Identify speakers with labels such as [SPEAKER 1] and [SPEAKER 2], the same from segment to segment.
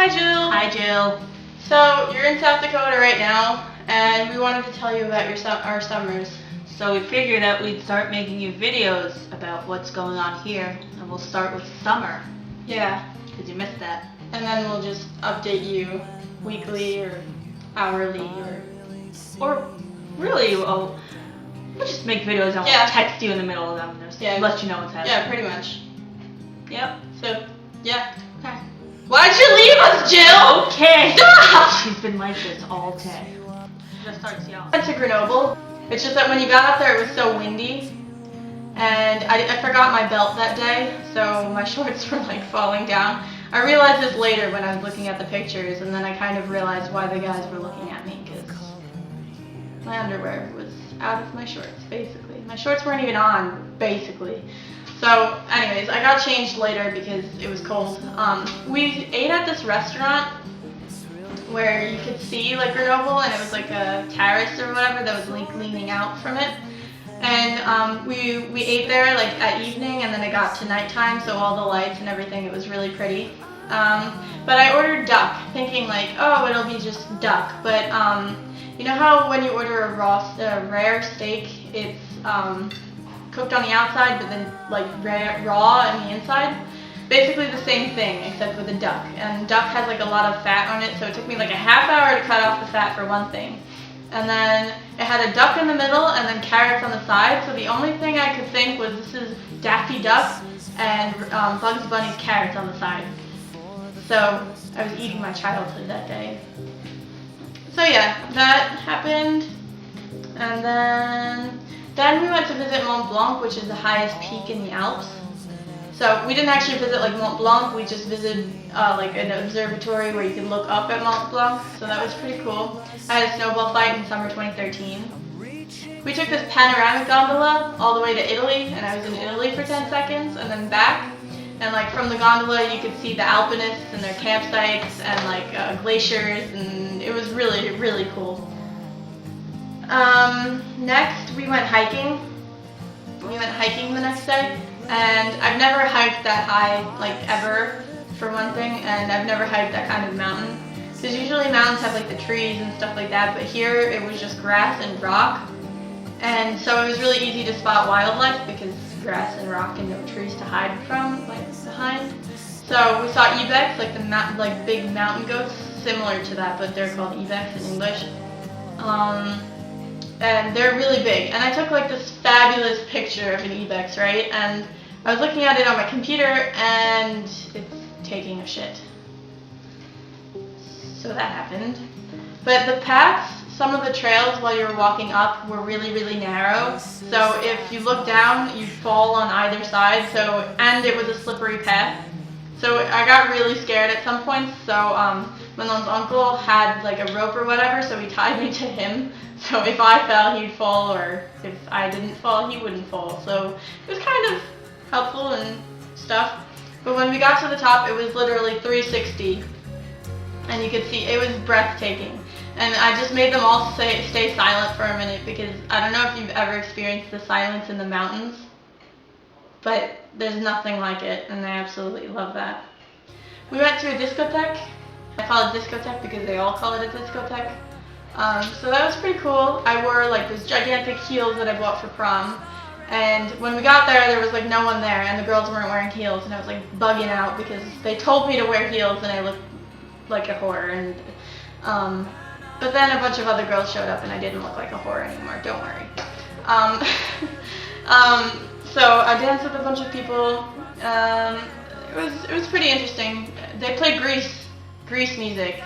[SPEAKER 1] Hi, Jill.
[SPEAKER 2] Hi, Jill.
[SPEAKER 1] So you're in South Dakota right now, and we wanted to tell you about our summers.
[SPEAKER 2] So we figured that we'd start making you videos about what's going on here, and we'll start with summer,
[SPEAKER 1] Yeah,
[SPEAKER 2] because you missed that.
[SPEAKER 1] and then we'll just update you weekly or hourly
[SPEAKER 2] Or really, we'll just make videos and
[SPEAKER 1] Yeah.
[SPEAKER 2] we'll text you in the middle of them and just let you know what's happening.
[SPEAKER 1] Yeah, pretty much.
[SPEAKER 2] Yep.
[SPEAKER 1] So, yeah. Okay. Why'd you leave us, Jill?
[SPEAKER 2] Okay.
[SPEAKER 1] Stop!
[SPEAKER 2] She's been like this all day. Just starts yelling.
[SPEAKER 1] I went to Grenoble. It's just that when you got up there, it was so windy, and I forgot my belt that day, so my shorts were like falling down. I realized this later when I was looking at the pictures, and then I kind of realized why the guys were looking at me, because my underwear was out of my shorts, basically. My shorts weren't even on, basically. So, anyways, I got changed later because it was cold. We ate at this restaurant where you could see like Grenoble, and it was like a terrace or whatever that was like leaning out from it. And we ate there like at evening, and then it got to nighttime, so all the lights and everything, it was really pretty. But I ordered duck, thinking like, oh, it'll be just duck. But you know how when you order a rare steak, it's cooked on the outside, but then like raw on the inside? Basically the same thing, except with a duck. And duck has like a lot of fat on it, so it took me like a half hour to cut off the fat for one thing. And then it had a duck in the middle and then carrots on the side, so the only thing I could think was this is Daffy Duck and Bugs Bunny's carrots on the side. So I was eating my childhood that day. So yeah, that happened. And then we went to visit Mont Blanc, which is the highest peak in the Alps. So we didn't actually visit like Mont Blanc, we just visited like an observatory where you could look up at Mont Blanc, so that was pretty cool. I had a snowball fight in summer 2013. We took this panoramic gondola all the way to Italy, and I was in Italy for 10 seconds and then back. And like from the gondola you could see the alpinists and their campsites and like glaciers, and it was really, really cool. Next we went hiking. We went hiking the next day. And I've never hiked that high, like ever, for one thing, and I've never hiked that kind of mountain. Because usually mountains have like the trees and stuff like that, but here it was just grass and rock. And so it was really easy to spot wildlife because grass and rock and no trees to hide from, like behind. So we saw ibex, like the big mountain goats, similar to that, but they're called ibex in English. And they're really big. And I took like this fabulous picture of an ibex, right? And I was looking at it on my computer, and it's taking a shit. So that happened. But the paths, some of the trails while you were walking up were really, really narrow. So if you look down, you'd fall on either side. And it was a slippery path. So I got really scared at some points. So Manon's uncle had like a rope or whatever, so he tied me to him. So if I fell, he'd fall, or if I didn't fall, he wouldn't fall. So it was kind of helpful and stuff. But when we got to the top, it was literally 360. And you could see, it was breathtaking. And I just made them all stay silent for a minute, because I don't know if you've ever experienced the silence in the mountains, but there's nothing like it, and I absolutely love that. We went to a discotheque. I call it discotheque because they all call it a discotheque. So that was pretty cool. I wore like those gigantic heels that I bought for prom. And when we got there, there was like no one there, and the girls weren't wearing heels, and I was like bugging out because they told me to wear heels and I looked like a whore. And but then a bunch of other girls showed up and I didn't look like a whore anymore, don't worry. So I danced with a bunch of people. It was pretty interesting. They played Grease music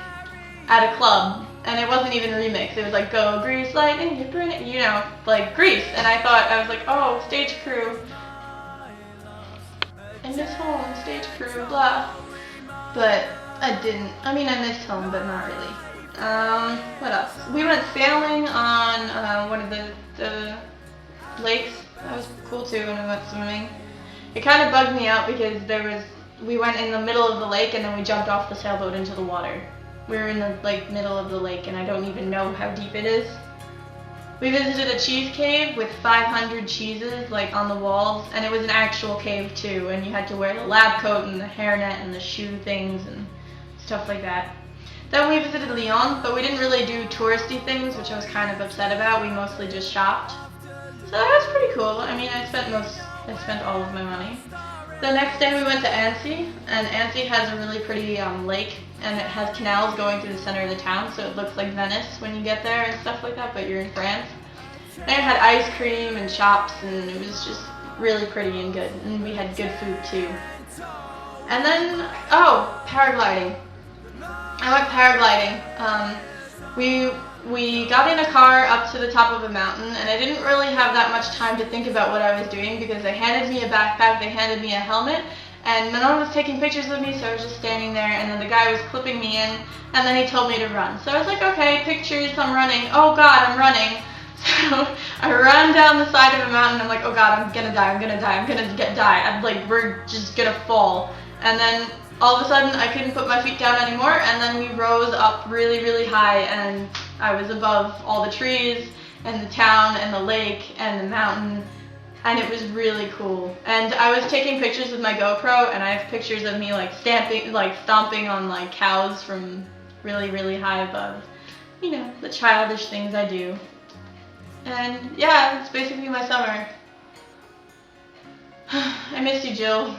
[SPEAKER 1] at a club, and it wasn't even remixed. It was like, go Grease lightning, you burn it, you know, like Grease. And I was like, oh, stage crew. I miss home, stage crew, blah. But I didn't. I mean, I missed home, but not really. What else? We went sailing on one of the lakes. That was cool too, and we went swimming. It kind of bugged me out because we went in the middle of the lake, and then we jumped off the sailboat into the water. We were in the middle of the lake, and I don't even know how deep it is. We visited a cheese cave with 500 cheeses like on the walls, and it was an actual cave too, and you had to wear the lab coat and the hairnet and the shoe things, and stuff like that. Then we visited Lyon, but we didn't really do touristy things, which I was kind of upset about. We mostly just shopped. So that was pretty cool. I mean, I spent all of my money. The next day we went to Annecy, and Annecy has a really pretty lake, and it has canals going through the center of the town, so it looks like Venice when you get there and stuff like that, but you're in France. And it had ice cream and shops, and it was just really pretty and good, and we had good food too. And then, paragliding. I went paragliding. We got in a car up to the top of a mountain, and I didn't really have that much time to think about what I was doing because they handed me a backpack, they handed me a helmet, and no one was taking pictures of me, so I was just standing there, and then the guy was clipping me in, and then he told me to run. So I was like, okay, pictures, I'm running. Oh God, I'm running. So I ran down the side of a mountain, I'm like, oh God, I'm gonna die. I'm like, we're just gonna fall. And then all of a sudden I couldn't put my feet down anymore, and then we rose up really, really high, and I was above all the trees and the town and the lake and the mountain, and it was really cool. And I was taking pictures with my GoPro, and I have pictures of me like stomping on like cows from really, really high above. You know, the childish things I do. And yeah, that's basically my summer. I miss you, Jill.